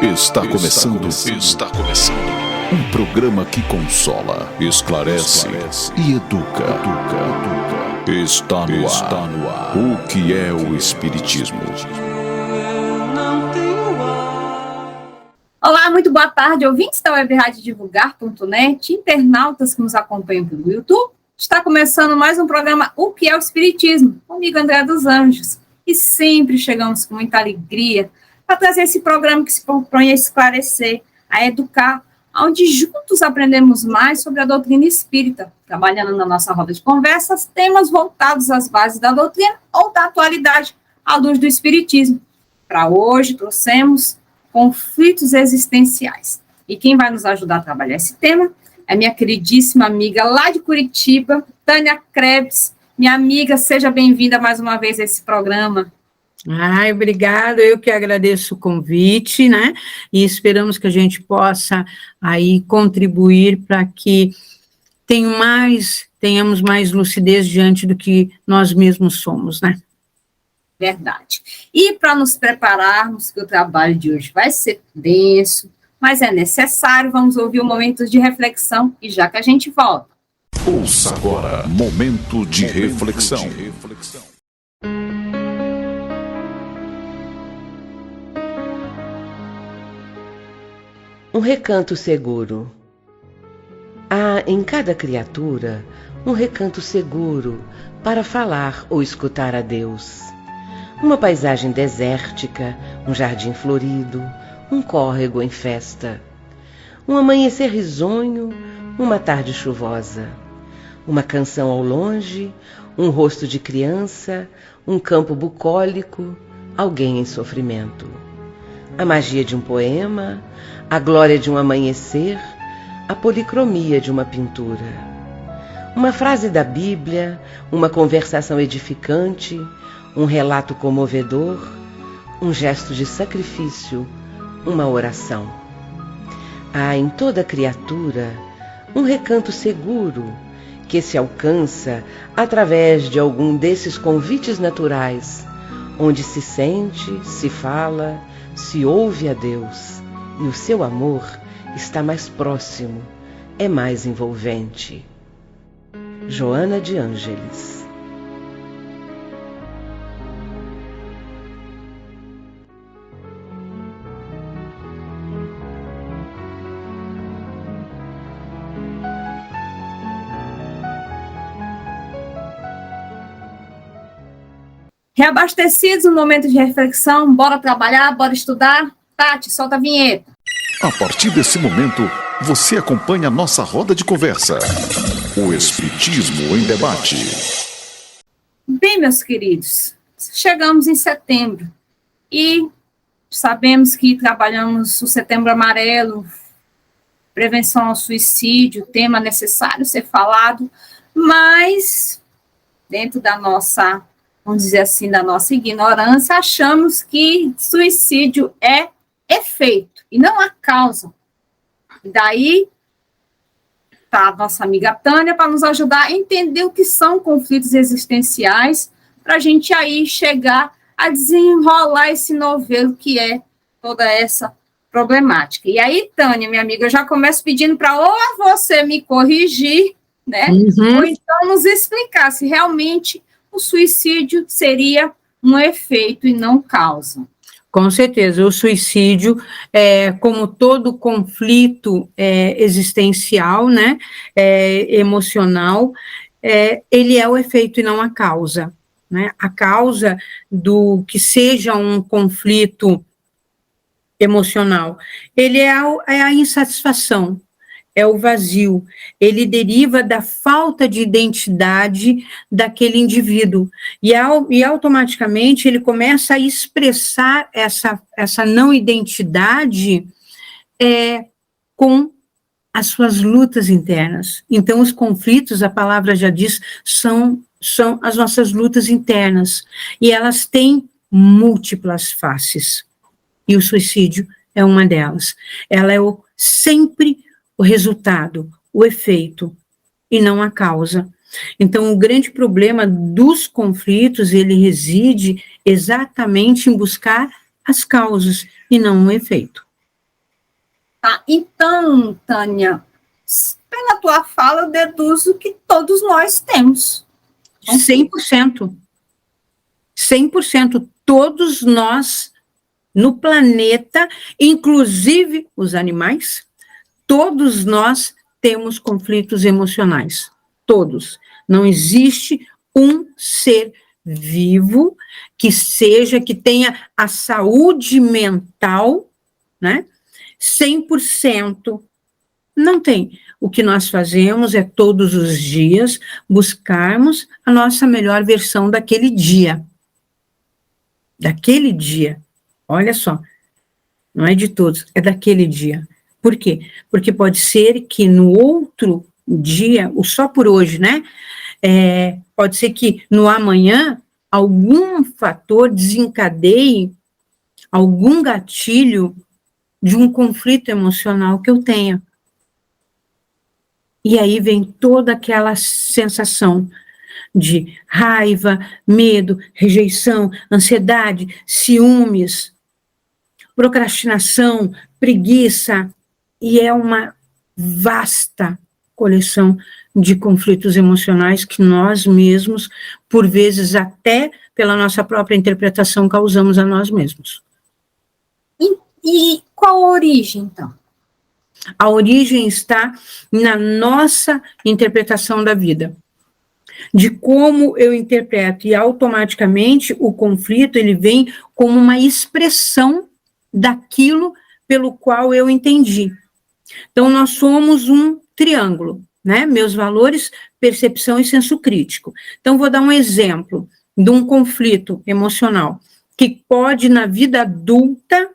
Está começando um programa que consola, esclarece e educa. Está no ar. O que é o Espiritismo? Olá, muito boa tarde, ouvintes da Web Rádio Divulgar.net, internautas que nos acompanham pelo YouTube. Está começando mais um programa O que é o Espiritismo, comigo, André dos Anjos. E sempre chegamos com muita alegria para trazer esse programa que se propõe a esclarecer, a educar, onde juntos aprendemos mais sobre a doutrina espírita, trabalhando na nossa roda de conversas, temas voltados às bases da doutrina ou da atualidade, à luz do espiritismo. Para hoje, trouxemos conflitos existenciais. E quem vai nos ajudar a trabalhar esse tema é minha queridíssima amiga lá de Curitiba, Tânia Krebs. Minha amiga, seja bem-vinda mais uma vez a esse programa. Ai, obrigada, eu que agradeço o convite, né, e esperamos que a gente possa aí contribuir para que tenhamos mais lucidez diante do que nós mesmos somos, né. Verdade. E para nos prepararmos, que o trabalho de hoje vai ser denso, mas é necessário, vamos ouvir um momento de reflexão, e já que a gente volta. Ouça agora, momento de reflexão. Um recanto seguro. Há em cada criatura um recanto seguro para falar ou escutar a Deus. Uma paisagem desértica, um jardim florido, um córrego em festa. Um amanhecer risonho, uma tarde chuvosa. Uma canção ao longe, um rosto de criança, um campo bucólico, alguém em sofrimento. A magia de um poema, a glória de um amanhecer, a policromia de uma pintura. Uma frase da Bíblia, uma conversação edificante, um relato comovedor, um gesto de sacrifício, uma oração. Há em toda criatura um recanto seguro que se alcança através de algum desses convites naturais, onde se sente, se fala, se ouve a Deus, e o seu amor está mais próximo, é mais envolvente. Joana de Ângeles. Reabastecidos, um momento de reflexão, bora trabalhar, bora estudar. Tati, solta a vinheta. A partir desse momento, você acompanha a nossa roda de conversa. O Espiritismo em Debate. Bem, meus queridos, chegamos em setembro e sabemos que trabalhamos o Setembro Amarelo, prevenção ao suicídio, tema necessário ser falado, mas dentro da nossa, vamos dizer assim, da nossa ignorância, achamos que suicídio é efeito e não a causa. E daí está a nossa amiga Tânia para nos ajudar a entender o que são conflitos existenciais, para a gente aí chegar a desenrolar esse novelo que é toda essa problemática. E aí, Tânia, minha amiga, eu já começo pedindo para ou você me corrigir, né? Ou então nos explicar se realmente o suicídio seria um efeito e não causa. Com certeza, o suicídio, como todo conflito existencial, né, emocional, ele é o efeito e não a causa, né? A causa do que seja um conflito emocional, ele é a insatisfação, é o vazio, ele deriva da falta de identidade daquele indivíduo, e automaticamente ele começa a expressar essa não identidade com as suas lutas internas. Então, os conflitos, a palavra já diz, são as nossas lutas internas, e elas têm múltiplas faces, e o suicídio é uma delas. Ela é sempre o resultado, o efeito, e não a causa. Então, o grande problema dos conflitos, ele reside exatamente em buscar as causas, e não o efeito. Tá? Então, Tânia, pela tua fala, eu deduzo que todos nós temos. 100%. 100%. Todos nós no planeta, inclusive os animais, todos nós temos conflitos emocionais. Todos. Não existe um ser vivo que tenha a saúde mental, né? 100%. Não tem. O que nós fazemos é todos os dias buscarmos a nossa melhor versão daquele dia. Daquele dia. Olha só. Não é de todos, é daquele dia. Por quê? Porque pode ser que no outro dia, o só por hoje, né? Pode ser que no amanhã algum fator desencadeie algum gatilho de um conflito emocional que eu tenha. E aí vem toda aquela sensação de raiva, medo, rejeição, ansiedade, ciúmes, procrastinação, preguiça, e é uma vasta coleção de conflitos emocionais que nós mesmos, por vezes até pela nossa própria interpretação, causamos a nós mesmos. E qual a origem, então? A origem está na nossa interpretação da vida, de como eu interpreto, e automaticamente o conflito ele vem como uma expressão daquilo pelo qual eu entendi. Então, nós somos um triângulo, né? Meus valores, percepção e senso crítico. Então, vou dar um exemplo de um conflito emocional que pode, na vida adulta,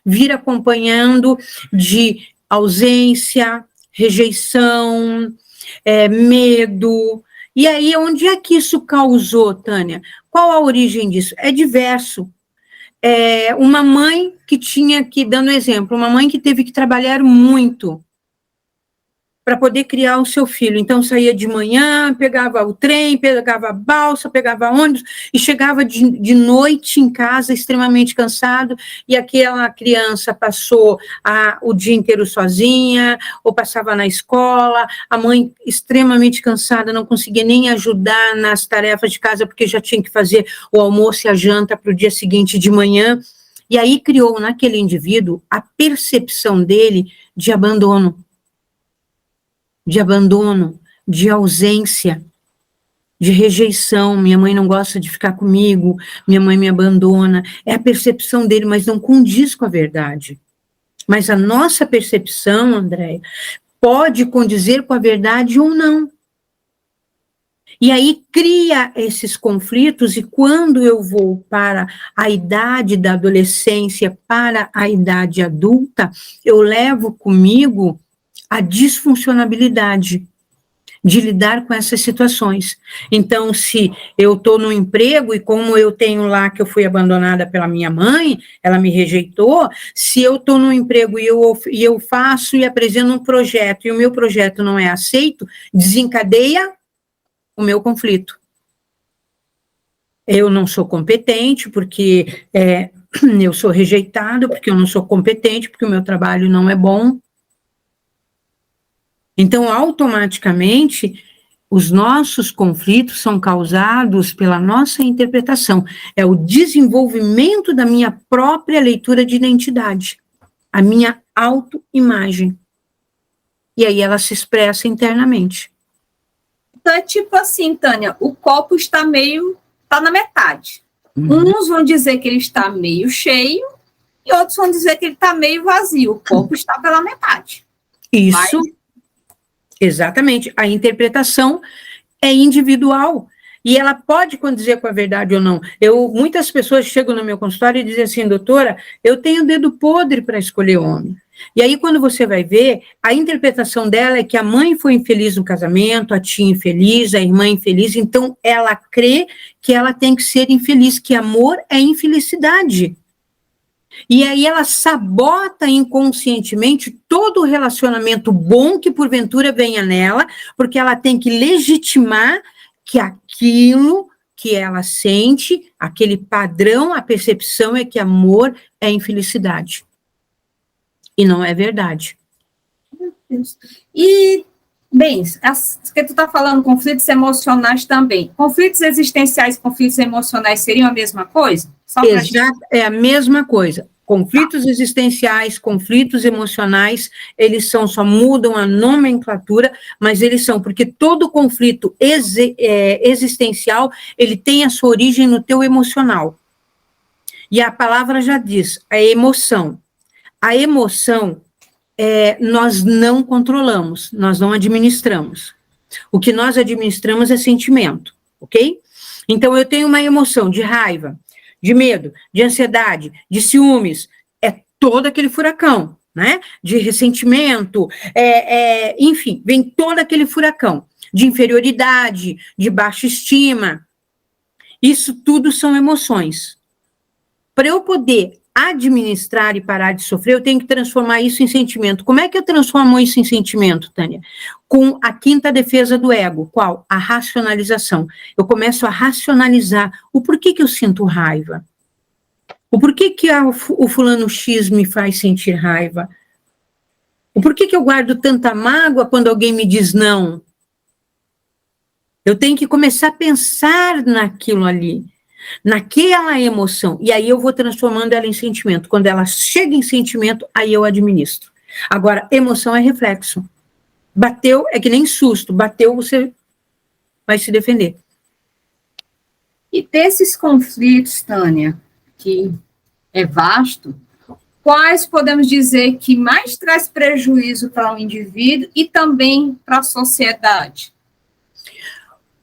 vir acompanhando de ausência, rejeição, medo. E aí, onde é que isso causou, Tânia? Qual a origem disso? É diverso. Uma mãe que tinha que, dando exemplo, uma mãe que teve que trabalhar muito para poder criar o seu filho. Então, saía de manhã, pegava o trem, pegava a balsa, pegava ônibus, e chegava de noite em casa extremamente cansado, e aquela criança passou o dia inteiro sozinha, ou passava na escola, a mãe extremamente cansada, não conseguia nem ajudar nas tarefas de casa, porque já tinha que fazer o almoço e a janta para o dia seguinte de manhã, e aí criou naquele indivíduo a percepção dele de abandono, de ausência, de rejeição. Minha mãe não gosta de ficar comigo, minha mãe me abandona. É a percepção dele, mas não condiz com a verdade. Mas a nossa percepção, Andréia, pode condizer com a verdade ou não. E aí cria esses conflitos, e quando eu vou para a idade da adolescência, para a idade adulta, eu levo comigo a disfuncionabilidade de lidar com essas situações. Então, se eu estou no emprego, e como eu tenho lá que eu fui abandonada pela minha mãe, ela me rejeitou, se eu estou no emprego e eu faço e apresento um projeto, e o meu projeto não é aceito, desencadeia o meu conflito. Eu não sou competente, porque eu sou rejeitado, porque eu não sou competente, porque o meu trabalho não é bom. Então, automaticamente, os nossos conflitos são causados pela nossa interpretação. É o desenvolvimento da minha própria leitura de identidade, a minha autoimagem. E aí ela se expressa internamente. Então, é tipo assim, Tânia, o copo está na metade. Uns vão dizer que ele está meio cheio, e outros vão dizer que ele está meio vazio. O copo está pela metade. Isso. Exatamente, a interpretação é individual, e ela pode condizer com a verdade ou não. Muitas pessoas chegam no meu consultório e dizem assim: doutora, eu tenho dedo podre para escolher homem. E aí, quando você vai ver, a interpretação dela é que a mãe foi infeliz no casamento, a tia infeliz, a irmã infeliz, então ela crê que ela tem que ser infeliz, que amor é infelicidade. E aí ela sabota inconscientemente todo o relacionamento bom que porventura venha nela, porque ela tem que legitimar que aquilo que ela sente, aquele padrão, a percepção é que amor é infelicidade. e não é verdade. E, bem, que tu está falando conflitos emocionais também. Conflitos existenciais e conflitos emocionais seriam a mesma coisa? Exato, é a mesma coisa. Conflitos existenciais, conflitos emocionais, eles só mudam a nomenclatura, mas eles são, porque todo conflito existencial, ele tem a sua origem no teu emocional. E a palavra já diz, a emoção. A emoção, nós não controlamos, nós não administramos. O que nós administramos é sentimento, ok? Então, eu tenho uma emoção de raiva, de medo, de ansiedade, de ciúmes, é todo aquele furacão, né? De ressentimento, enfim, vem todo aquele furacão de inferioridade, de baixa estima. Isso tudo são emoções. Para eu poder administrar e parar de sofrer, eu tenho que transformar isso em sentimento. Como é que eu transformo isso em sentimento, Tânia? Com a quinta defesa do ego. Qual? A racionalização. Eu começo a racionalizar o porquê que eu sinto raiva. O porquê que o fulano X me faz sentir raiva. O porquê que eu guardo tanta mágoa quando alguém me diz não. Eu tenho que começar a pensar naquilo ali, naquela emoção, e aí eu vou transformando ela em sentimento. Quando ela chega em sentimento, aí eu administro. Agora, emoção é reflexo. Bateu, é que nem susto, bateu, você vai se defender. E desses conflitos, Tânia, que é vasto, quais podemos dizer que mais traz prejuízo para o indivíduo e também para a sociedade?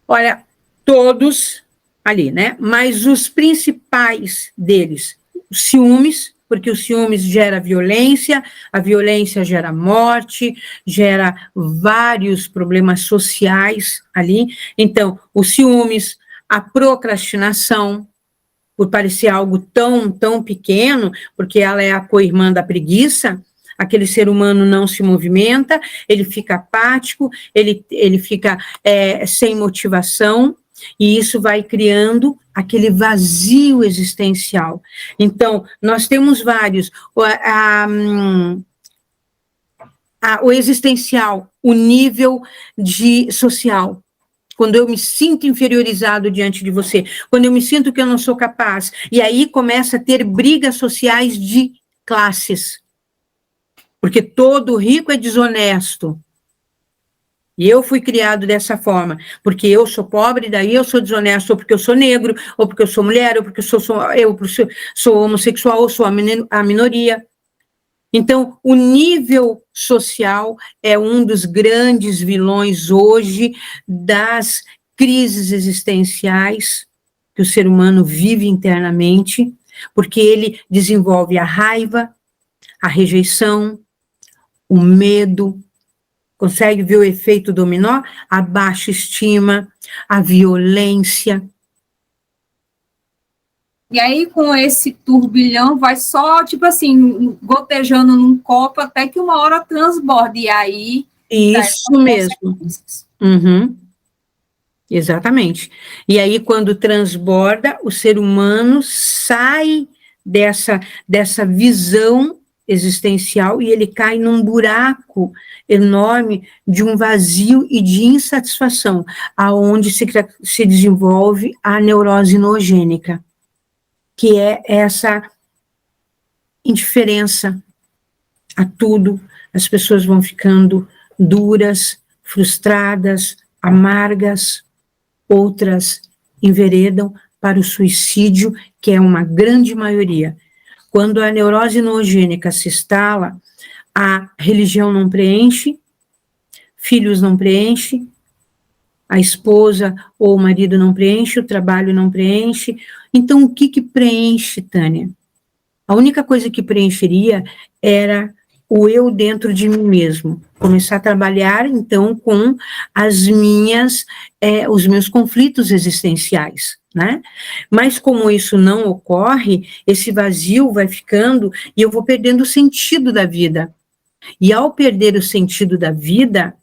Olha, todos ali, né? Mas os principais deles, os ciúmes, porque o ciúmes gera violência, a violência gera morte, gera vários problemas sociais ali. Então, os ciúmes, a procrastinação, por parecer algo tão pequeno, porque ela é a co-irmã da preguiça, aquele ser humano não se movimenta, ele fica apático, ele fica sem motivação, e isso vai criando aquele vazio existencial. Então, nós temos vários. O existencial, o nível social. Quando eu me sinto inferiorizado diante de você, quando eu me sinto que eu não sou capaz, e aí começa a ter brigas sociais de classes. Porque todo rico é desonesto. E eu fui criado dessa forma, porque eu sou pobre, daí eu sou desonesto, ou porque eu sou negro, ou porque eu sou mulher, ou porque eu sou homossexual, ou sou a minoria. Então, o nível social é um dos grandes vilões hoje das crises existenciais que o ser humano vive internamente, porque ele desenvolve a raiva, a rejeição, o medo. Consegue ver o efeito dominó? A baixa estima, a violência. E aí, com esse turbilhão, vai só, tipo assim, gotejando num copo até que uma hora transborda. E aí... Isso mesmo. Uhum. Exatamente. E aí, quando transborda, o ser humano sai dessa visão existencial e ele cai num buraco enorme de um vazio e de insatisfação, aonde se desenvolve a neurose noogênica, que é essa indiferença a tudo. As pessoas vão ficando duras, frustradas, amargas, outras enveredam para o suicídio, que é uma grande maioria. Quando a neurose noogênica se instala, a religião não preenche, filhos não preenche, a esposa ou o marido não preenche, o trabalho não preenche. Então, o que preenche, Tânia? A única coisa que preencheria era o eu dentro de mim mesmo. Começar a trabalhar, então, com os meus conflitos existenciais, né? Mas como isso não ocorre, esse vazio vai ficando e eu vou perdendo o sentido da vida. E ao perder o sentido da vida,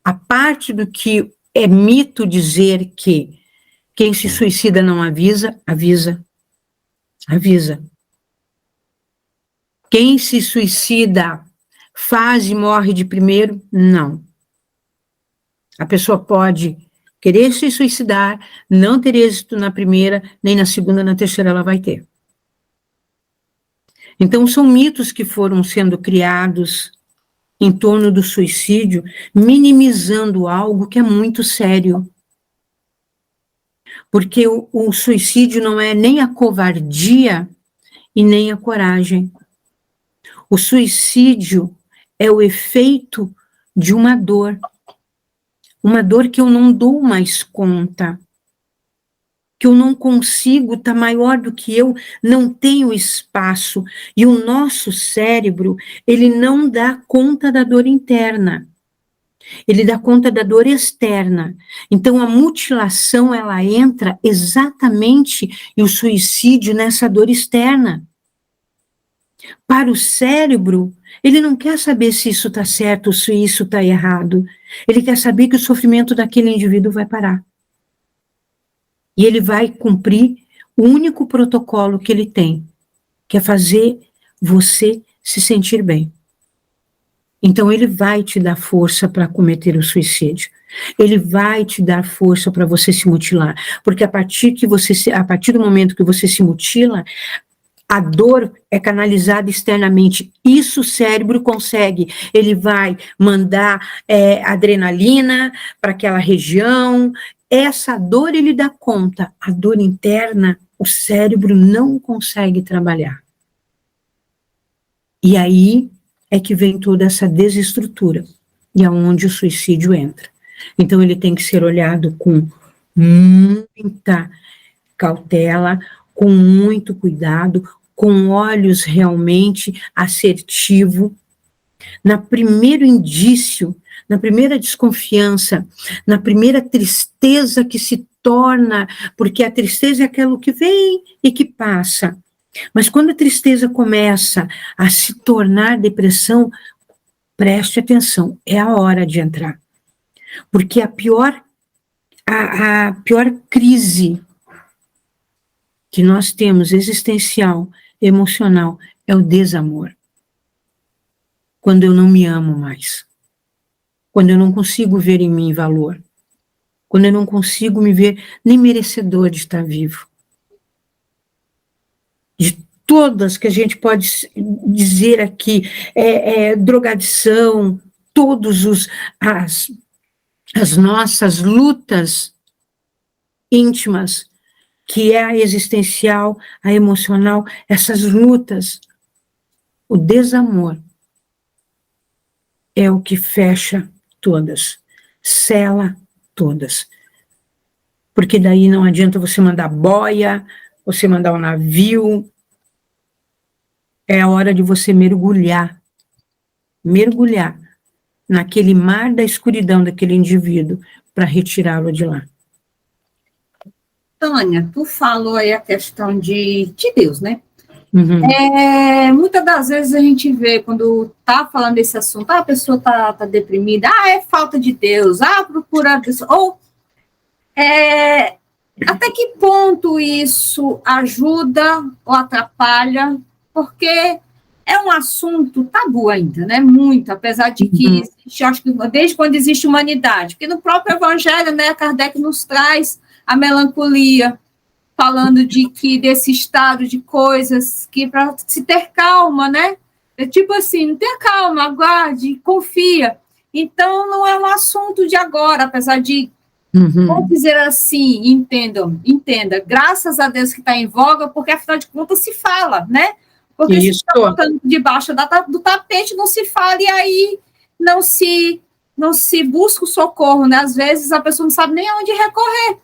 a parte do que é mito dizer que quem se suicida não avisa, avisa. Avisa. Quem se suicida faz e morre de primeiro? Não. A pessoa pode querer se suicidar, não ter êxito na primeira, nem na segunda, na terceira ela vai ter. Então, são mitos que foram sendo criados em torno do suicídio, minimizando algo que é muito sério. Porque o suicídio não é nem a covardia e nem a coragem. O suicídio é o efeito de uma dor que eu não dou mais conta, que eu não consigo, está maior do que eu, não tenho espaço, e o nosso cérebro, ele não dá conta da dor interna, ele dá conta da dor externa. Então, a mutilação, ela entra exatamente, e o suicídio nessa dor externa. Para o cérebro, ele não quer saber se isso está certo ou se isso está errado. Ele quer saber que o sofrimento daquele indivíduo vai parar. E ele vai cumprir o único protocolo que ele tem, que é fazer você se sentir bem. Então, ele vai te dar força para cometer o suicídio. Ele vai te dar força para você se mutilar. Porque a partir do momento que você se mutila, a dor é canalizada externamente. Isso o cérebro consegue. Ele vai mandar adrenalina para aquela região. Essa dor ele dá conta. A dor interna, o cérebro não consegue trabalhar. E aí é que vem toda essa desestrutura. E é onde o suicídio entra. Então ele tem que ser olhado com muita cautela, com muito cuidado, com olhos realmente assertivos. Na primeiro indício, na primeira desconfiança, na primeira tristeza que se torna, porque a tristeza é aquilo que vem e que passa. Mas quando a tristeza começa a se tornar depressão, preste atenção, é a hora de entrar. Porque a pior crise que nós temos, existencial, emocional, é o desamor. Quando eu não me amo mais. Quando eu não consigo ver em mim valor. Quando eu não consigo me ver nem merecedor de estar vivo. De todas que a gente pode dizer aqui, drogadição, as nossas lutas íntimas, que é a existencial, a emocional, essas lutas, o desamor é o que fecha todas, sela todas. Porque daí não adianta você mandar boia, você mandar um navio, é a hora de você mergulhar naquele mar da escuridão daquele indivíduo para retirá-lo de lá. Tânia, tu falou aí a questão de Deus, né? Uhum. Muitas das vezes a gente vê, quando tá falando desse assunto, a pessoa tá deprimida, é falta de Deus, procura Deus, ou até que ponto isso ajuda ou atrapalha, porque é um assunto tabu ainda, né? Muito, apesar de que existe, acho que desde quando existe humanidade, porque no próprio Evangelho, né, Kardec nos traz a melancolia, falando desse estado de coisas que para se ter calma, né? É tipo assim, ter calma, aguarde, confia. Então, não é um assunto de agora, apesar de, vou dizer assim, entenda, graças a Deus que está em voga, porque afinal de contas se fala, né? Porque se está botando debaixo do tapete, não se fala, e aí não se busca o socorro, né? Às vezes a pessoa não sabe nem aonde recorrer.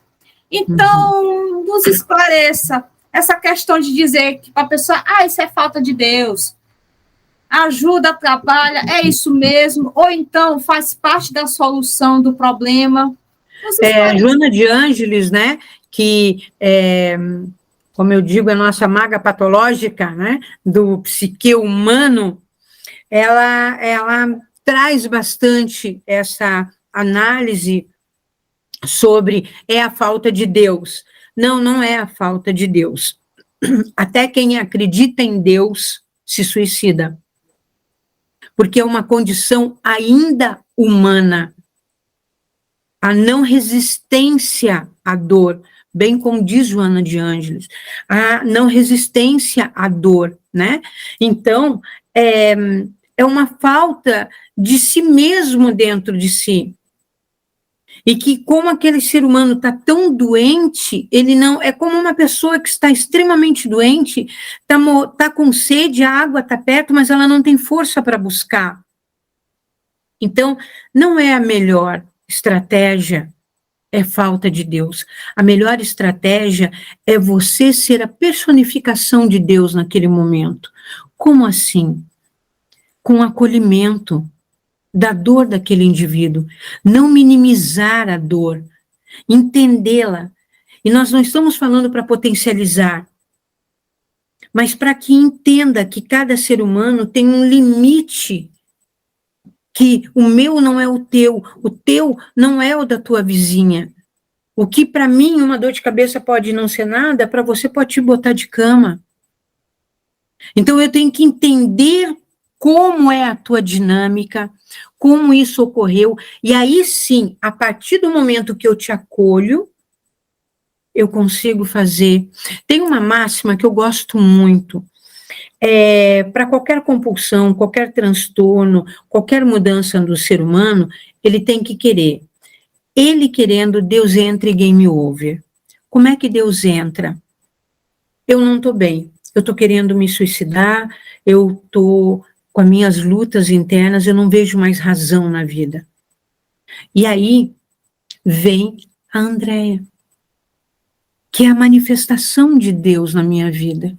Então, nos esclareça essa questão de dizer que para a pessoa, isso é falta de Deus, ajuda, trabalha, é isso mesmo, ou então faz parte da solução do problema. Joana de Ângeles, né, que, como eu digo, é a nossa maga patológica, né, do psique humano, ela traz bastante essa análise sobre a falta de Deus. Não é a falta de Deus. Até quem acredita em Deus se suicida. Porque é uma condição ainda humana. A não resistência à dor, bem como diz Joana de Ângeles, a não resistência à dor, né? Então, é uma falta de si mesmo dentro de si. E que, como aquele ser humano está tão doente, ele não. É como uma pessoa que está extremamente doente, está com sede, a água está perto, mas ela não tem força para buscar. Então, não é a melhor estratégia, é falta de Deus. A melhor estratégia é você ser a personificação de Deus naquele momento. Como assim? Com acolhimento da dor daquele indivíduo, não minimizar a dor, entendê-la. E nós não estamos falando para potencializar, mas para que entenda que cada ser humano tem um limite, que o meu não é o teu não é o da tua vizinha. O que para mim uma dor de cabeça pode não ser nada, para você pode te botar de cama. Então eu tenho que entender como é a tua dinâmica, como isso ocorreu, e aí sim, a partir do momento que eu te acolho, eu consigo fazer. Tem uma máxima que eu gosto muito, para qualquer compulsão, qualquer transtorno, qualquer mudança do ser humano, ele tem que querer. Ele querendo, Deus entra e game over. Como é que Deus entra? Eu não estou bem, eu estou querendo me suicidar, eu estou com as minhas lutas internas, eu não vejo mais razão na vida. E aí vem a Andréia, que é a manifestação de Deus na minha vida,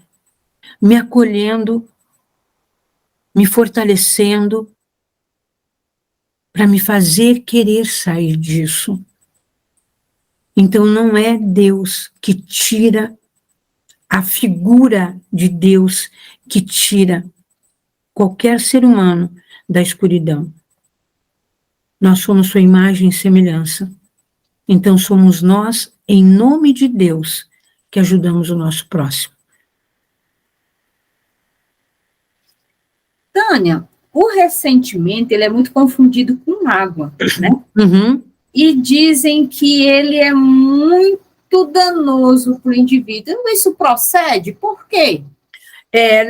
me acolhendo, me fortalecendo, para me fazer querer sair disso. Então não é Deus que tira, a figura de Deus que tira qualquer ser humano da escuridão. Nós somos sua imagem e semelhança. Então somos nós, em nome de Deus, que ajudamos o nosso próximo. Tânia, o ressentimento, ele é muito confundido com mágoa, né? Uhum. E dizem que ele é muito danoso para o indivíduo. Isso procede? Por quê?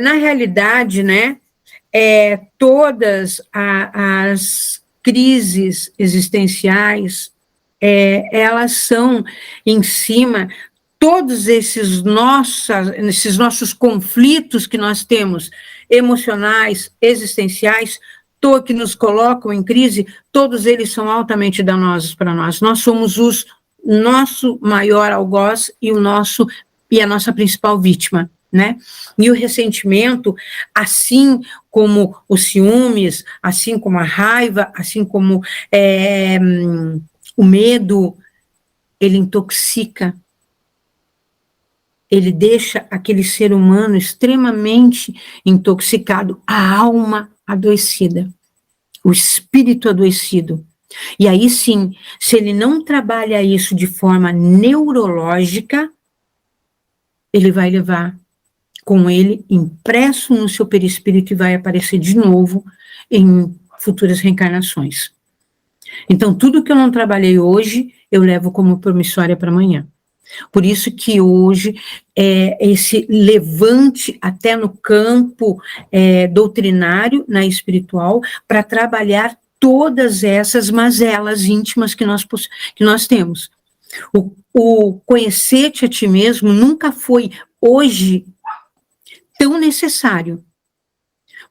Na realidade, né, todas as crises existenciais, elas são em cima, todos esses nossos conflitos que nós temos, emocionais, existenciais, que nos colocam em crise, todos eles são altamente danosos para nós. Nós somos nosso maior algoz e a nossa principal vítima, né? E o ressentimento, assim como os ciúmes, assim como a raiva, assim como o medo, ele intoxica, ele deixa aquele ser humano extremamente intoxicado, a alma adoecida, o espírito adoecido. E aí sim, se ele não trabalha isso de forma neurológica, ele vai levar com ele impresso no seu perispírito e vai aparecer de novo em futuras reencarnações. Então, tudo que eu não trabalhei hoje, eu levo como promissória para amanhã. Por isso que hoje esse levante até no campo doutrinário, na espiritual, para trabalhar todas essas mazelas íntimas que nós temos. O conhecer-te a ti mesmo nunca foi hoje tão necessário.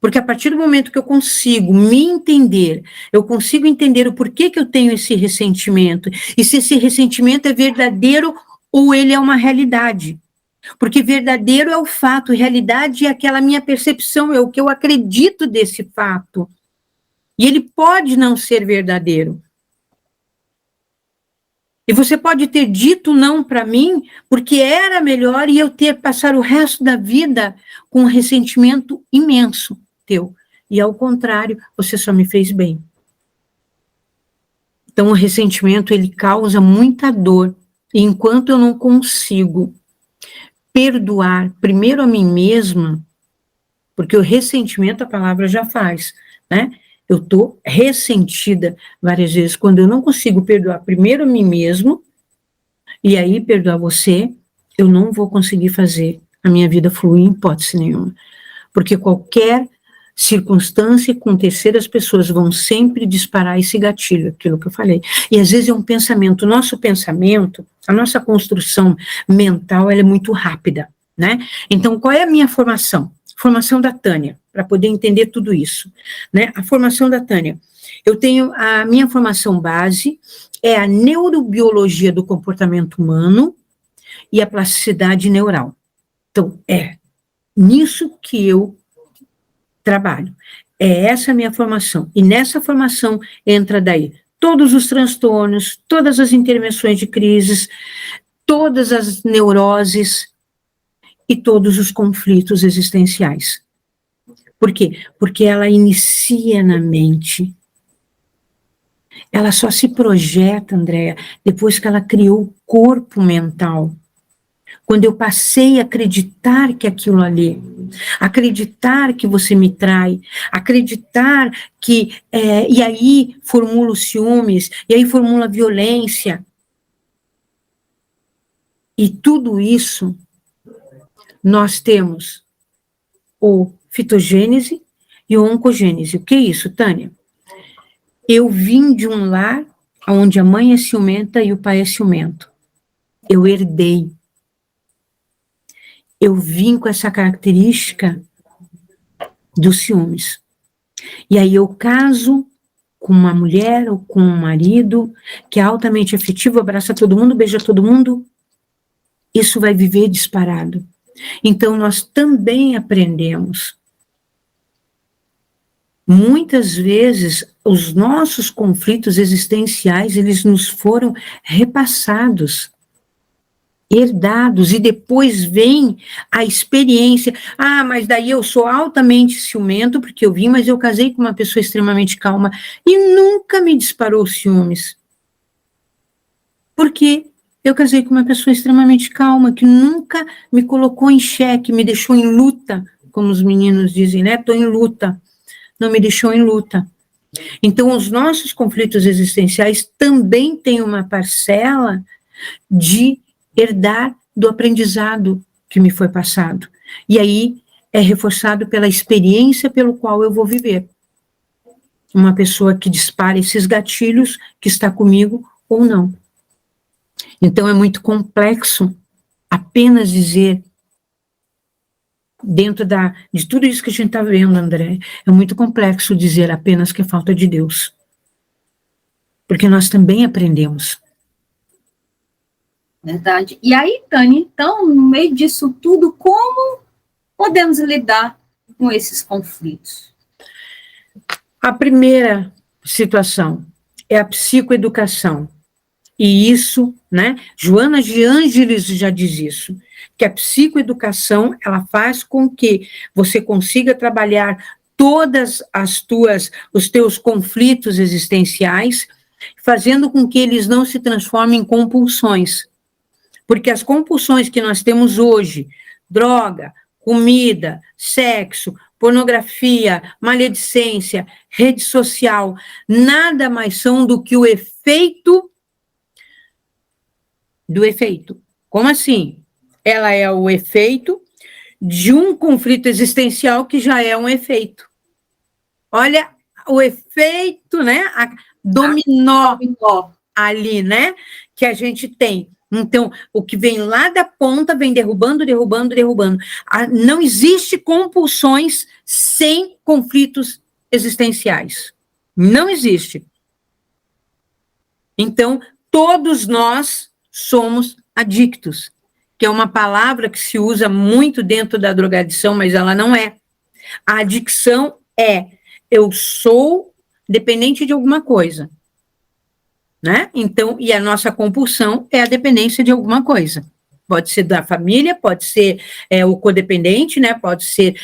Porque a partir do momento que eu consigo me entender, eu consigo entender o porquê que eu tenho esse ressentimento, e se esse ressentimento é verdadeiro ou ele é uma realidade. Porque verdadeiro é o fato, realidade é aquela minha percepção, é o que eu acredito desse fato. E ele pode não ser verdadeiro. E você pode ter dito não para mim, porque era melhor e eu passar o resto da vida com um ressentimento imenso teu. E ao contrário, você só me fez bem. Então o ressentimento, ele causa muita dor. E enquanto eu não consigo perdoar primeiro a mim mesma, porque o ressentimento, a palavra já faz, né? Eu estou ressentida várias vezes, quando eu não consigo perdoar primeiro a mim mesmo, e aí perdoar você, eu não vou conseguir fazer a minha vida fluir em hipótese nenhuma. Porque qualquer circunstância com terceiras pessoas vão sempre disparar esse gatilho, aquilo que eu falei. E às vezes é um pensamento, o nosso pensamento, a nossa construção mental, ela é muito rápida, né? Então, qual é a minha formação? Formação da Tânia, para poder entender tudo isso, né? A formação da Tânia. Eu tenho, a minha formação base é a neurobiologia do comportamento humano e a plasticidade neural. Então, é nisso que eu trabalho. É essa a minha formação. E nessa formação entra daí todos os transtornos, todas as intervenções de crises, todas as neuroses e todos os conflitos existenciais. Por quê? Porque ela inicia na mente. Ela só se projeta, Andréa, depois que ela criou o corpo mental. Quando eu passei a acreditar que aquilo ali, acreditar que você me trai, acreditar que, e aí formula os ciúmes, e aí formula a violência. E tudo isso, nós temos o fitogênese e o oncogênese. O que é isso, Tânia? Eu vim de um lar onde a mãe é ciumenta e o pai é ciumento. Eu herdei. Eu vim com essa característica dos ciúmes. E aí eu caso com uma mulher ou com um marido que é altamente afetivo, abraça todo mundo, beija todo mundo. Isso vai viver disparado. Então nós também aprendemos. Muitas vezes os nossos conflitos existenciais, eles nos foram repassados, herdados, e depois vem a experiência. Ah, mas daí eu sou altamente ciumento, porque eu vim, mas eu casei com uma pessoa extremamente calma, e nunca me disparou ciúmes. Porque eu casei com uma pessoa extremamente calma, que nunca me colocou em xeque, me deixou em luta, como os meninos dizem, né? Estou em luta. Não me deixou em luta. Então, os nossos conflitos existenciais também têm uma parcela de herdar do aprendizado que me foi passado. E aí é reforçado pela experiência pelo qual eu vou viver. Uma pessoa que dispara esses gatilhos, que está comigo ou não. Então é muito complexo apenas dizer, dentro de tudo isso que a gente está vendo, André, é muito complexo dizer apenas que é falta de Deus. Porque nós também aprendemos. Verdade. E aí, Tânia, então, no meio disso tudo, como podemos lidar com esses conflitos? A primeira situação é a psicoeducação. E isso, né, Joana de Ângeles já diz isso, que a psicoeducação, ela faz com que você consiga trabalhar todas os teus conflitos existenciais, fazendo com que eles não se transformem em compulsões. Porque as compulsões que nós temos hoje, droga, comida, sexo, pornografia, maledicência, rede social, nada mais são do que o efeito do efeito. Como assim? Ela é o efeito de um conflito existencial que já é um efeito. Olha o efeito, né? A dominó ali, né? Que a gente tem. Então, o que vem lá da ponta vem derrubando. Não existe compulsões sem conflitos existenciais. Não existe. Então, todos nós somos adictos, que é uma palavra que se usa muito dentro da drogadição, mas ela não é. A adicção é, eu sou dependente de alguma coisa. Né? Então, e a nossa compulsão é a dependência de alguma coisa. Pode ser da família, pode ser o codependente, né? Pode ser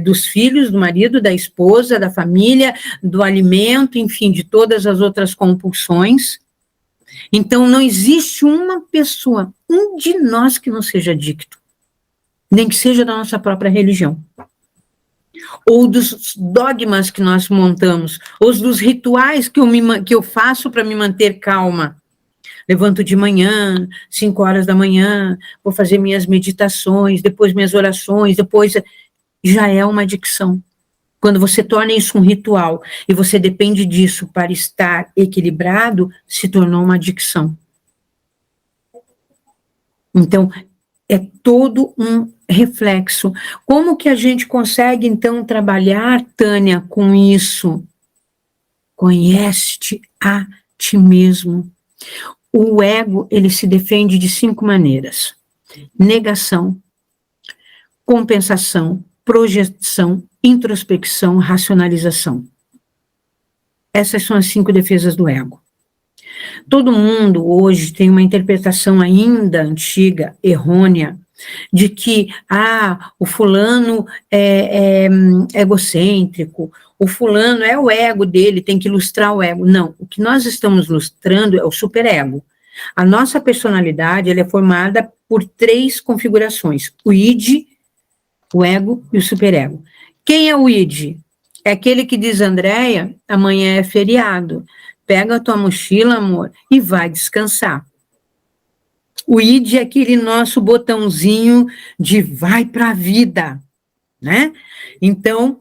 dos filhos, do marido, da esposa, da família, do alimento, enfim, de todas as outras compulsões. Então, não existe uma pessoa, de nós que não seja adicto, nem que seja da nossa própria religião. ou dos dogmas que nós montamos, ou dos rituais que eu faço para me manter calma. Levanto de manhã, 5 horas da manhã, vou fazer minhas meditações, depois minhas orações, depois já é uma adicção. Quando você torna isso um ritual e você depende disso para estar equilibrado, se tornou uma adicção. Então, é todo um reflexo. Como que a gente consegue, então, trabalhar, Tânia, com isso? Conhece-te a ti mesmo. O ego, ele se defende de 5 maneiras: negação, compensação, projeção, introspecção, racionalização. Essas são as 5 defesas do ego. Todo mundo hoje tem uma interpretação ainda antiga, errônea, de que, o fulano é egocêntrico, o fulano é o ego dele, tem que ilustrar o ego. Não, o que nós estamos ilustrando é o superego. A nossa personalidade, ela é formada por 3 configurações: o id, o ego e o superego. Quem é o id? É aquele que diz: Andréia, amanhã é feriado, pega a tua mochila, amor, e vai descansar. O id é aquele nosso botãozinho de vai para a vida, né? Então,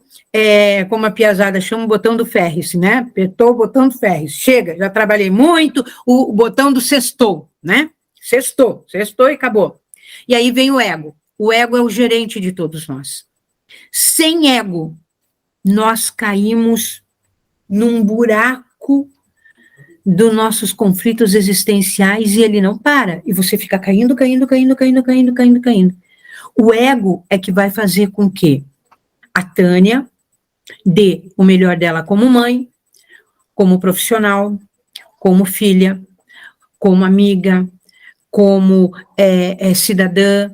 como a piazada chama, o botão do Ferris, né? Apertou o botão do Ferris, chega, já trabalhei muito, o botão do sextou, né? Sextou e acabou. E aí vem o ego. O ego é o gerente de todos nós. Sem ego, nós caímos num buraco dos nossos conflitos existenciais e ele não para. E você fica caindo. O ego é que vai fazer com que a Tânia dê o melhor dela como mãe, como profissional, como filha, como amiga, como cidadã.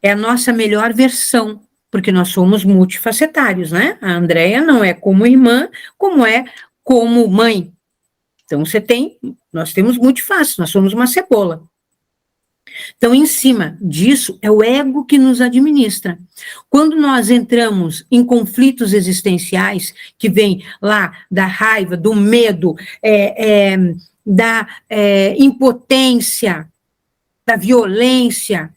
É a nossa melhor versão, porque nós somos multifacetários, né? A Andréia não é como irmã, como é como mãe. Então, nós temos multifaces, nós somos uma cebola. Então, em cima disso, é o ego que nos administra. Quando nós entramos em conflitos existenciais, que vem lá da raiva, do medo, da impotência, da violência,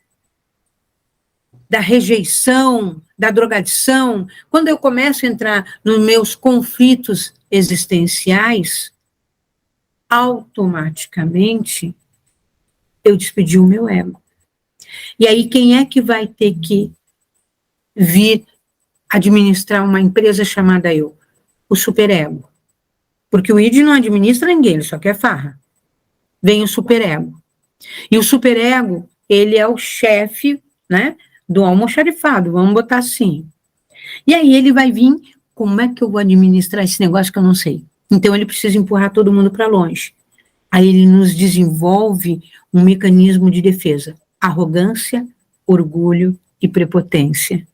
da rejeição, da drogadição, quando eu começo a entrar nos meus conflitos existenciais, automaticamente eu despedi o meu ego. E aí quem é que vai ter que vir administrar uma empresa chamada eu? O superego. Porque o id não administra ninguém, ele só quer farra. Vem o superego. E o superego, ele é o chefe, né, do almoxarifado, vamos botar assim. E aí ele vai vir, como é que eu vou administrar esse negócio que eu não sei? Então ele precisa empurrar todo mundo para longe. Aí ele nos desenvolve um mecanismo de defesa: arrogância, orgulho e prepotência.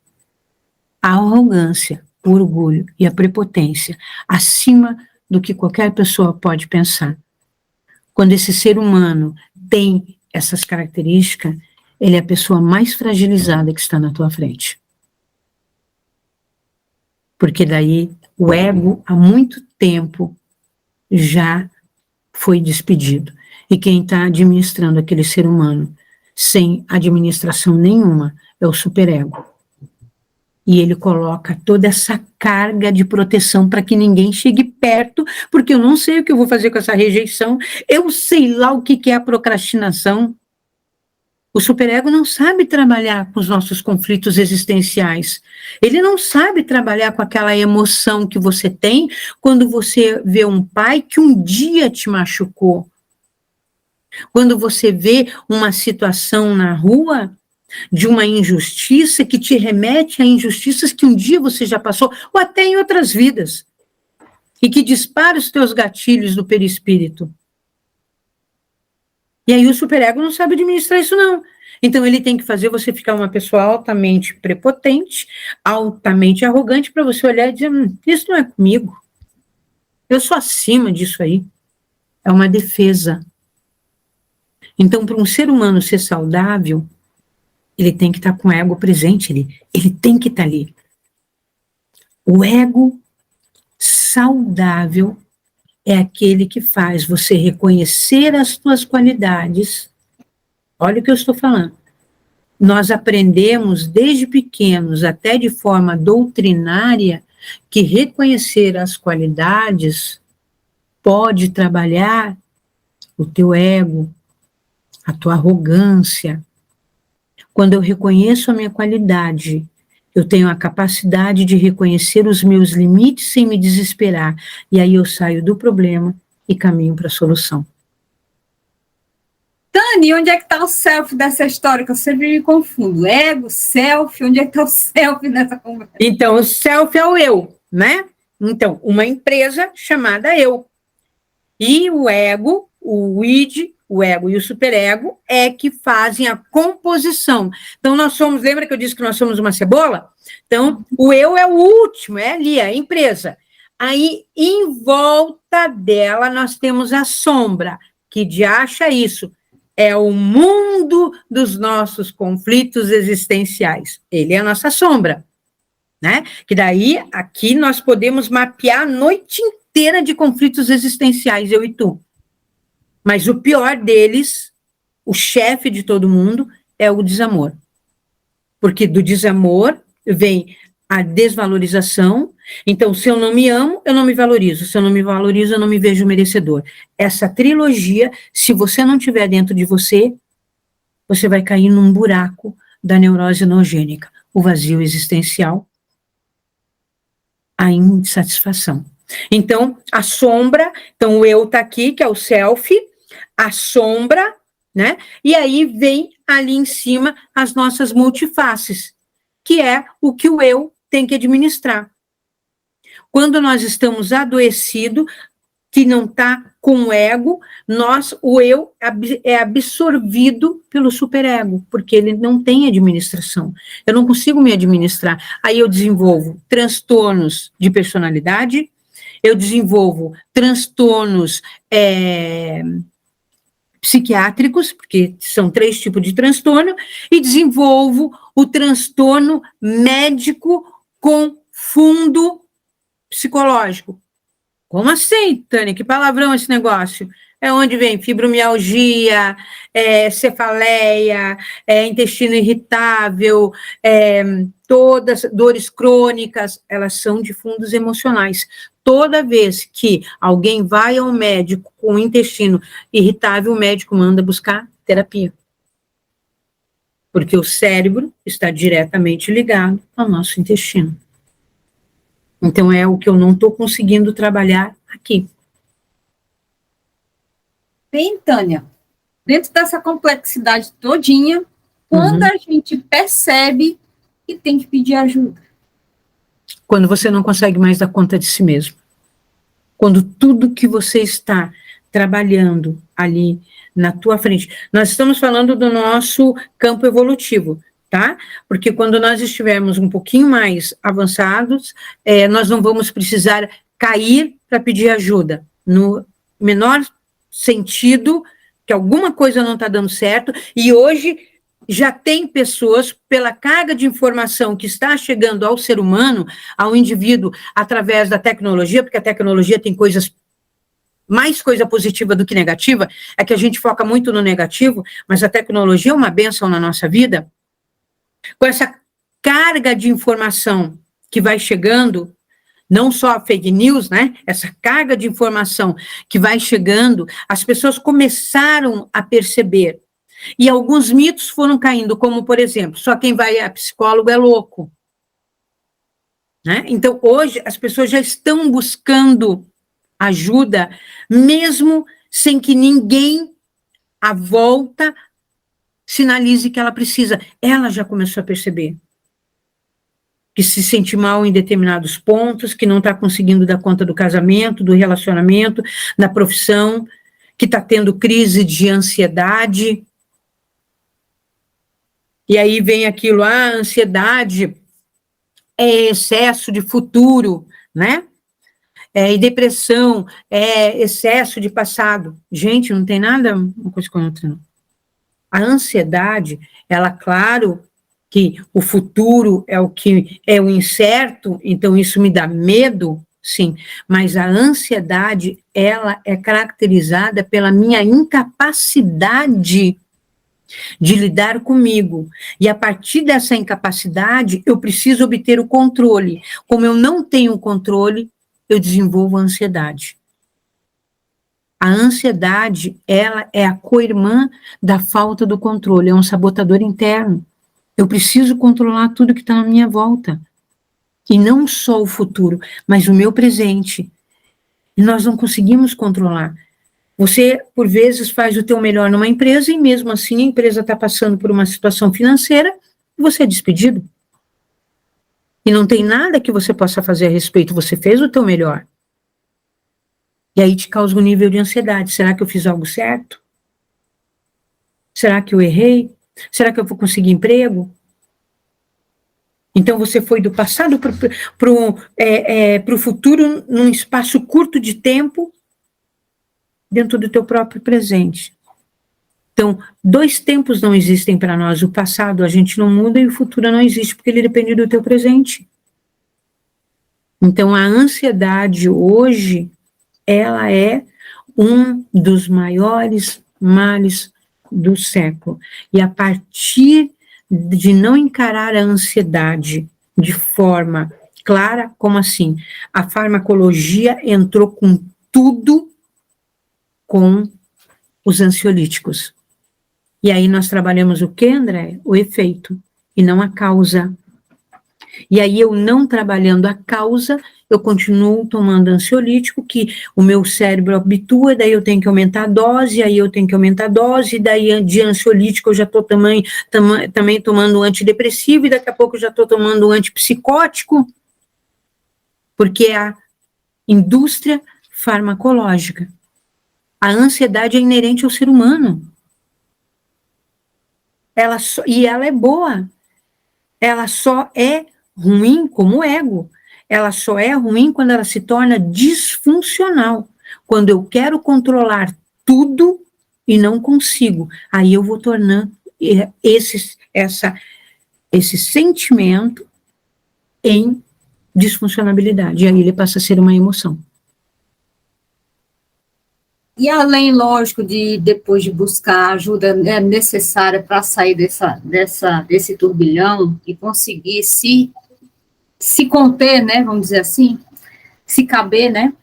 A arrogância, o orgulho e a prepotência acima do que qualquer pessoa pode pensar. Quando esse ser humano tem essas características, ele é a pessoa mais fragilizada que está na tua frente. Porque daí o ego, há muito tempo, já foi despedido. E quem está administrando aquele ser humano sem administração nenhuma é o superego. E ele coloca toda essa carga de proteção para que ninguém chegue perto, porque eu não sei o que eu vou fazer com essa rejeição, eu sei lá o que é a procrastinação. O superego não sabe trabalhar com os nossos conflitos existenciais. Ele não sabe trabalhar com aquela emoção que você tem quando você vê um pai que um dia te machucou. Quando você vê uma situação na rua de uma injustiça que te remete a injustiças que um dia você já passou, ou até em outras vidas, e que dispara os teus gatilhos do perispírito. E aí o superego não sabe administrar isso, não. Então ele tem que fazer você ficar uma pessoa altamente prepotente, altamente arrogante, para você olhar e dizer, isso não é comigo. Eu sou acima disso aí. É uma defesa. Então, para um ser humano ser saudável, ele tem que estar com o ego presente, ele tem que estar ali. O ego saudável é aquele que faz você reconhecer as suas qualidades. Olha o que eu estou falando. Nós aprendemos desde pequenos, até de forma doutrinária, que reconhecer as qualidades pode trabalhar o teu ego, a tua arrogância. Quando eu reconheço a minha qualidade, eu tenho a capacidade de reconhecer os meus limites sem me desesperar. E aí eu saio do problema e caminho para a solução. Tânia, onde é que está o self dessa história? Que eu sempre me confundo. Ego, self, onde é que está o self nessa conversa? Então, o self é o eu, né? Então, uma empresa chamada eu. E o ego, o id, o ego e o superego é que fazem a composição. Então, nós somos, lembra que eu disse que nós somos uma cebola? Então, o eu é o último, é ali, a empresa. Aí, em volta dela, nós temos a sombra, que de acha isso. É o mundo dos nossos conflitos existenciais. Ele é a nossa sombra, né? Que daí, aqui, nós podemos mapear a noite inteira de conflitos existenciais, eu e tu. Mas o pior deles, o chefe de todo mundo, é o desamor. Porque do desamor vem a desvalorização. Então, se eu não me amo, eu não me valorizo. Se eu não me valorizo, eu não me vejo merecedor. Essa trilogia, se você não tiver dentro de você, você vai cair num buraco da neurose nogênica. O vazio existencial, a insatisfação. Então, a sombra, então o eu está aqui, que é o self, a sombra, né? E aí vem ali em cima as nossas multifaces, que é o que o eu tem que administrar. Quando nós estamos adoecidos, que não está com o ego, o eu é absorvido pelo superego, porque ele não tem administração. Eu não consigo me administrar. Aí eu desenvolvo transtornos de personalidade, eu desenvolvo transtornos psiquiátricos, porque são 3 tipos de transtorno, e desenvolvo o transtorno médico com fundo psicológico. Como assim, Tânia? Que palavrão esse negócio? É onde vem fibromialgia, cefaleia, intestino irritável, todas dores crônicas, elas são de fundos emocionais. Toda vez que alguém vai ao médico com o intestino irritável, o médico manda buscar terapia. Porque o cérebro está diretamente ligado ao nosso intestino. Então, é o que eu não estou conseguindo trabalhar aqui. Bem, Tânia, dentro dessa complexidade todinha, quando a gente percebe que tem que pedir ajuda? Quando você não consegue mais dar conta de si mesmo. Quando tudo que você está trabalhando ali na tua frente. Nós estamos falando do nosso campo evolutivo, tá? Porque quando nós estivermos um pouquinho mais avançados, nós não vamos precisar cair para pedir ajuda. No menor sentido, que alguma coisa não está dando certo, e hoje já tem pessoas, pela carga de informação que está chegando ao ser humano, ao indivíduo, através da tecnologia, porque a tecnologia tem mais coisa positiva do que negativa, é que a gente foca muito no negativo, mas a tecnologia é uma bênção na nossa vida. Com essa carga de informação que vai chegando, não só a fake news, né? Essa carga de informação que vai chegando, as pessoas começaram a perceber. E alguns mitos foram caindo, como, por exemplo, só quem vai a psicólogo é louco. Né? Então, hoje, as pessoas já estão buscando ajuda, mesmo sem que ninguém à volta sinalize que ela precisa. Ela já começou a perceber que se sente mal em determinados pontos, que não está conseguindo dar conta do casamento, do relacionamento, da profissão, que está tendo crise de ansiedade. E aí vem aquilo, a ansiedade é excesso de futuro, né? E depressão é excesso de passado. Gente, não tem nada uma coisa com a outra, não. A ansiedade, ela, claro, que o futuro é o que é o incerto, então isso me dá medo, sim, mas a ansiedade, ela é caracterizada pela minha incapacidade de lidar comigo. E a partir dessa incapacidade, eu preciso obter o controle. Como eu não tenho controle, eu desenvolvo a ansiedade. A ansiedade, ela é a co-irmã da falta do controle, é um sabotador interno. Eu preciso controlar tudo que está na minha volta. E não só o futuro, mas o meu presente. E nós não conseguimos controlar. Você, por vezes, faz o teu melhor numa empresa e mesmo assim a empresa está passando por uma situação financeira e você é despedido. E não tem nada que você possa fazer a respeito, você fez o teu melhor. E aí te causa um nível de ansiedade. Será que eu fiz algo certo? Será que eu errei? Será que eu vou conseguir emprego? Então você foi do passado para o futuro num espaço curto de tempo, dentro do teu próprio presente. Então, 2 tempos não existem para nós. O passado a gente não muda e o futuro não existe, porque ele depende do teu presente. Então, a ansiedade hoje, ela é um dos maiores males do século. E a partir de não encarar a ansiedade de forma clara, como assim? A farmacologia entrou com tudo com os ansiolíticos. E aí nós trabalhamos o que, André? O efeito, e não a causa. E aí eu não trabalhando a causa, eu continuo tomando ansiolítico, que o meu cérebro habitua, daí eu tenho que aumentar a dose, aí eu tenho que aumentar a dose, daí de ansiolítico eu já estou também tomando antidepressivo, e daqui a pouco eu já estou tomando um antipsicótico, porque é a indústria farmacológica. A ansiedade é inerente ao ser humano. E ela é boa. Ela só é ruim como ego. Ela só é ruim quando ela se torna disfuncional. Quando eu quero controlar tudo e não consigo. Aí eu vou tornando esse sentimento em disfuncionalidade. E aí ele passa a ser uma emoção. E além, lógico, de depois de buscar ajuda necessária para sair desse turbilhão e conseguir se conter, né, vamos dizer assim, se caber, né,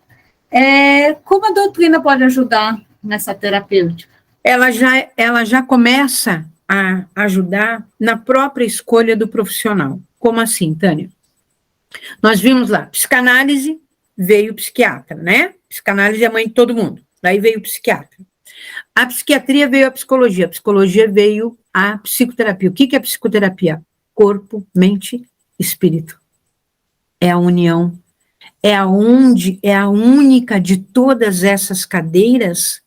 como a doutrina pode ajudar nessa terapêutica? Ela já começa a ajudar na própria escolha do profissional. Como assim, Tânia? Nós vimos lá, psicanálise, veio o psiquiatra, né? Psicanálise é a mãe de todo mundo. Daí veio o psiquiatra. A psiquiatria veio a psicologia veio a psicoterapia. O que é psicoterapia? Corpo, mente, espírito. É a união. É a única de todas essas cadeiras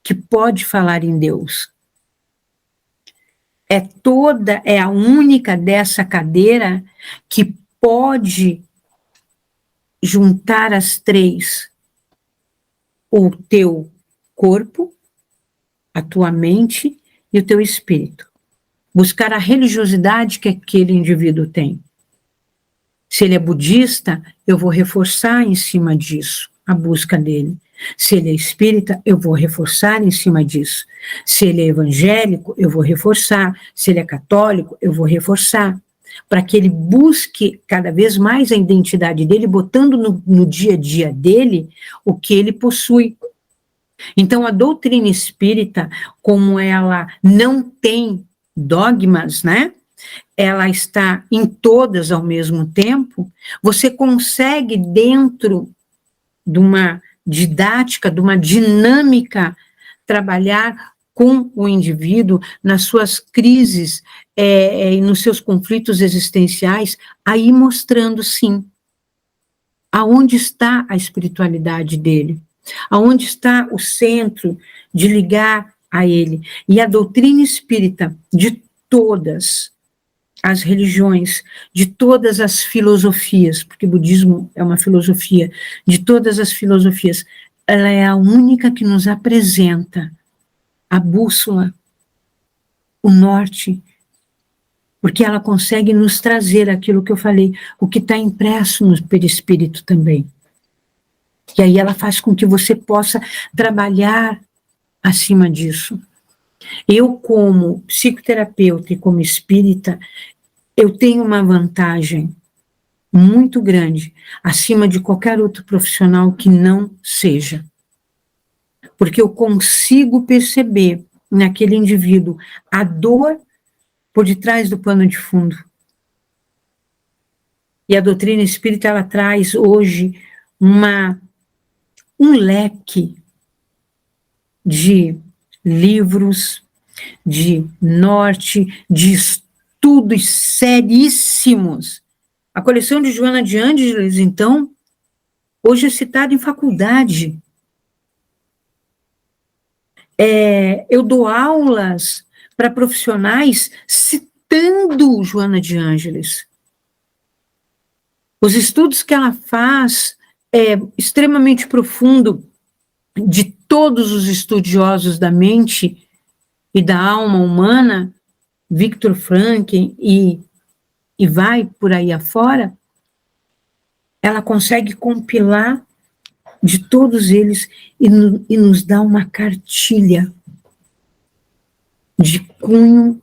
que pode falar em Deus. É a única dessa cadeira que pode juntar as 3. O teu corpo, a tua mente e o teu espírito. Buscar a religiosidade que aquele indivíduo tem. Se ele é budista, eu vou reforçar em cima disso a busca dele. Se ele é espírita, eu vou reforçar em cima disso. Se ele é evangélico, eu vou reforçar. Se ele é católico, eu vou reforçar. Para que ele busque cada vez mais a identidade dele, botando no dia a dia dele o que ele possui. Então, a doutrina espírita, como ela não tem dogmas, né? Ela está em todas ao mesmo tempo, você consegue, dentro de uma didática, de uma dinâmica, trabalhar com o indivíduo nas suas crises e nos seus conflitos existenciais, aí mostrando, sim, aonde está a espiritualidade dele, aonde está o centro de ligar a ele. E a doutrina espírita de todas as religiões, de todas as filosofias, porque o budismo é uma filosofia, de todas as filosofias, ela é a única que nos apresenta a bússola, o norte, porque ela consegue nos trazer aquilo que eu falei, o que está impresso no perispírito também. E aí ela faz com que você possa trabalhar acima disso. Eu, como psicoterapeuta e como espírita, eu tenho uma vantagem muito grande, acima de qualquer outro profissional que não seja. Porque eu consigo perceber naquele indivíduo a dor por detrás do pano de fundo. E a doutrina espírita, ela traz hoje um leque de livros, de norte, de estudos seríssimos. A coleção de Joana de Ângeles, então, hoje é citada em faculdade. Eu dou aulas para profissionais citando Joana de Ângeles. Os estudos que ela faz é extremamente profundo, de todos os estudiosos da mente e da alma humana, Viktor Frankl e vai por aí afora, ela consegue compilar de todos eles e nos dá uma cartilha de cunho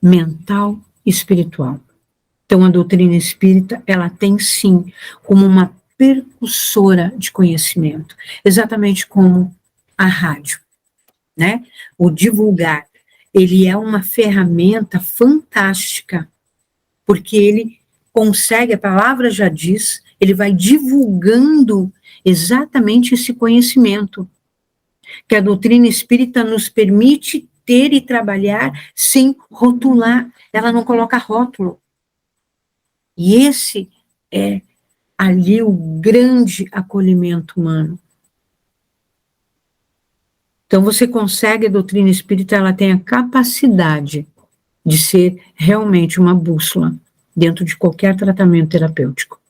mental e espiritual. Então, a doutrina espírita, ela tem sim como uma percussora de conhecimento, exatamente como a rádio, né? O divulgar, ele é uma ferramenta fantástica, porque ele consegue, a palavra já diz, ele vai divulgando exatamente esse conhecimento, que a doutrina espírita nos permite ter e trabalhar sem rotular, ela não coloca rótulo. E esse é ali o grande acolhimento humano. Então você consegue, a doutrina espírita, ela tem a capacidade de ser realmente uma bússola dentro de qualquer tratamento terapêutico.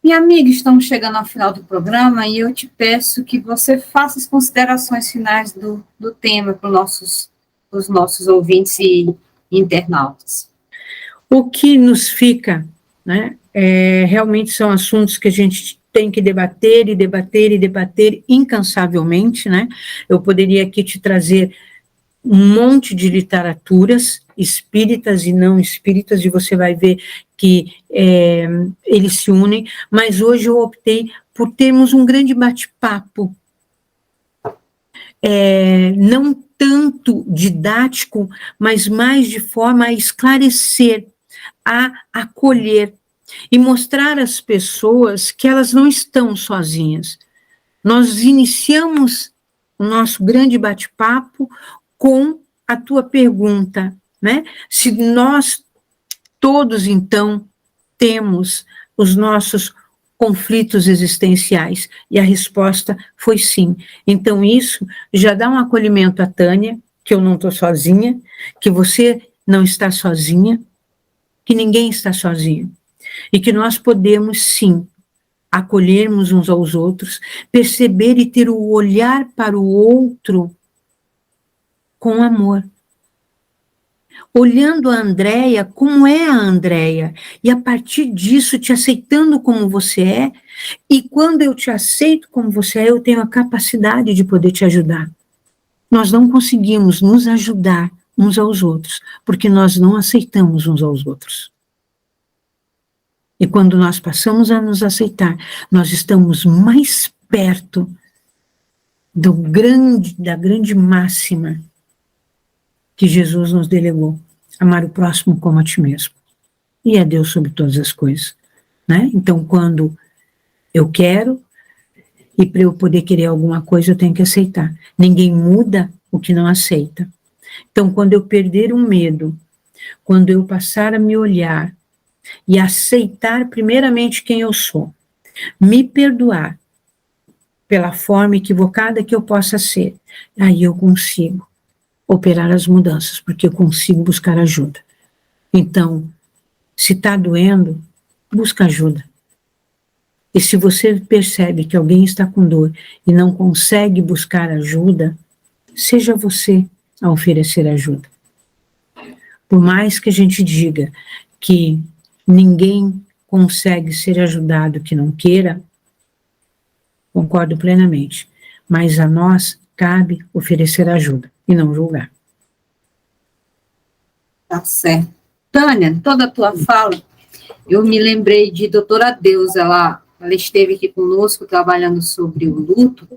Minha amiga, estamos chegando ao final do programa e eu te peço que você faça as considerações finais do tema para os nossos ouvintes e internautas. O que nos fica, né, realmente são assuntos que a gente tem que debater e debater e debater incansavelmente, né? Eu poderia aqui te trazer um monte de literaturas espíritas e não espíritas, e você vai ver que eles se unem, mas hoje eu optei por termos um grande bate-papo, não tanto didático, mas mais de forma a esclarecer, a acolher e mostrar às pessoas que elas não estão sozinhas. Nós iniciamos o nosso grande bate-papo com a tua pergunta, né? Se nós todos, então, temos os nossos conflitos existenciais, e a resposta foi sim. Então, isso já dá um acolhimento à Tânia, que eu não estou sozinha, que você não está sozinha, que ninguém está sozinho, e que nós podemos, sim, acolhermos uns aos outros, perceber e ter o olhar para o outro com amor. Olhando a Andréia como é a Andréia, e a partir disso te aceitando como você é, e quando eu te aceito como você é, eu tenho a capacidade de poder te ajudar. Nós não conseguimos nos ajudar uns aos outros, porque nós não aceitamos uns aos outros. E quando nós passamos a nos aceitar, nós estamos mais perto da grande máxima que Jesus nos delegou, amar o próximo como a ti mesmo. E é Deus sobre todas as coisas, né? Então, quando eu quero, e para eu poder querer alguma coisa, eu tenho que aceitar. Ninguém muda o que não aceita. Então, quando eu perder o medo, quando eu passar a me olhar e aceitar primeiramente quem eu sou, me perdoar pela forma equivocada que eu possa ser, aí eu consigo operar as mudanças, porque eu consigo buscar ajuda. Então, se está doendo, busca ajuda. E se você percebe que alguém está com dor e não consegue buscar ajuda, seja você a oferecer ajuda. Por mais que a gente diga que ninguém consegue ser ajudado que não queira, concordo plenamente, mas a nós cabe oferecer ajuda e não julgar. Tá certo. Tânia, toda a tua fala, eu me lembrei de doutora Deus, ela esteve aqui conosco trabalhando sobre o luto,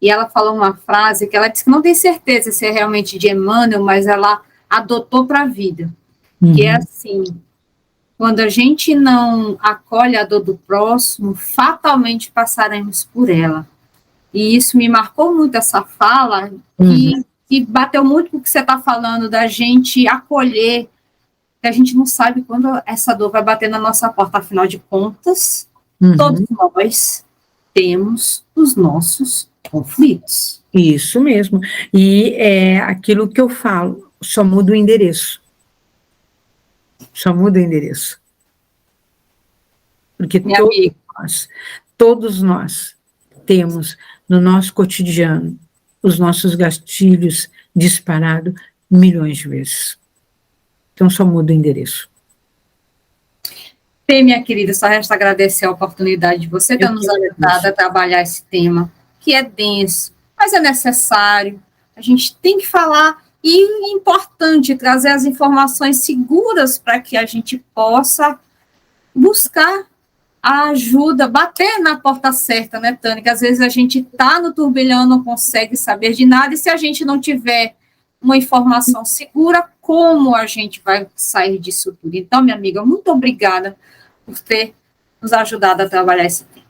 e ela falou uma frase que ela disse que não tem certeza se é realmente de Emmanuel, mas ela adotou para a vida, que é assim: quando a gente não acolhe a dor do próximo, fatalmente passaremos por ela. E isso me marcou muito, essa fala, que bateu muito com o que você está falando, da gente acolher, que a gente não sabe quando essa dor vai bater na nossa porta. Afinal de contas, todos nós temos os nossos conflitos. Isso mesmo. E é aquilo que eu falo, só muda o endereço. Só muda o endereço. Porque todos nós temos no nosso cotidiano os nossos gatilhos disparados milhões de vezes. Então só muda o endereço. Bem, minha querida, só resta agradecer a oportunidade de você ter nos ajudado a trabalhar esse tema, que é denso, mas é necessário. A gente tem que falar, e é importante trazer as informações seguras para que a gente possa buscar a ajuda, bater na porta certa, né, Tânia? Que às vezes a gente está no turbilhão, não consegue saber de nada, e se a gente não tiver uma informação segura, como a gente vai sair disso tudo? Então, minha amiga, muito obrigada por ter nos ajudado a trabalhar esse tema.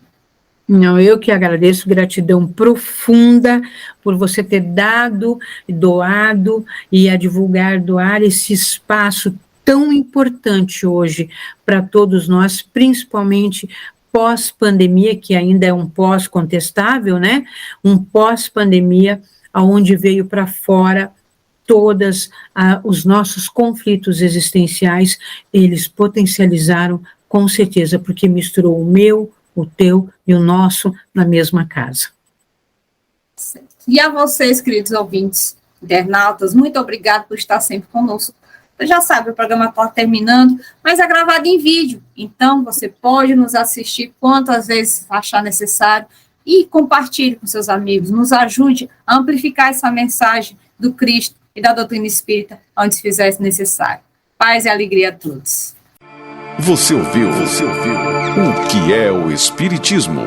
Não, eu que agradeço, gratidão profunda por você ter dado, doado e a divulgar, doar esse espaço tão importante hoje para todos nós, principalmente pós-pandemia, que ainda é um pós-contestável, né? Um pós-pandemia, onde veio para fora todos os nossos conflitos existenciais, eles potencializaram com certeza, porque misturou o meu, o teu e o nosso na mesma casa. E a vocês, queridos ouvintes, internautas, muito obrigado por estar sempre conosco. Você já sabe, o programa está terminando, mas é gravado em vídeo, então você pode nos assistir quantas vezes achar necessário e compartilhe com seus amigos, nos ajude a amplificar essa mensagem do Cristo e da doutrina espírita, onde se fizer necessário. Paz e alegria a todos. Você ouviu o que é o Espiritismo?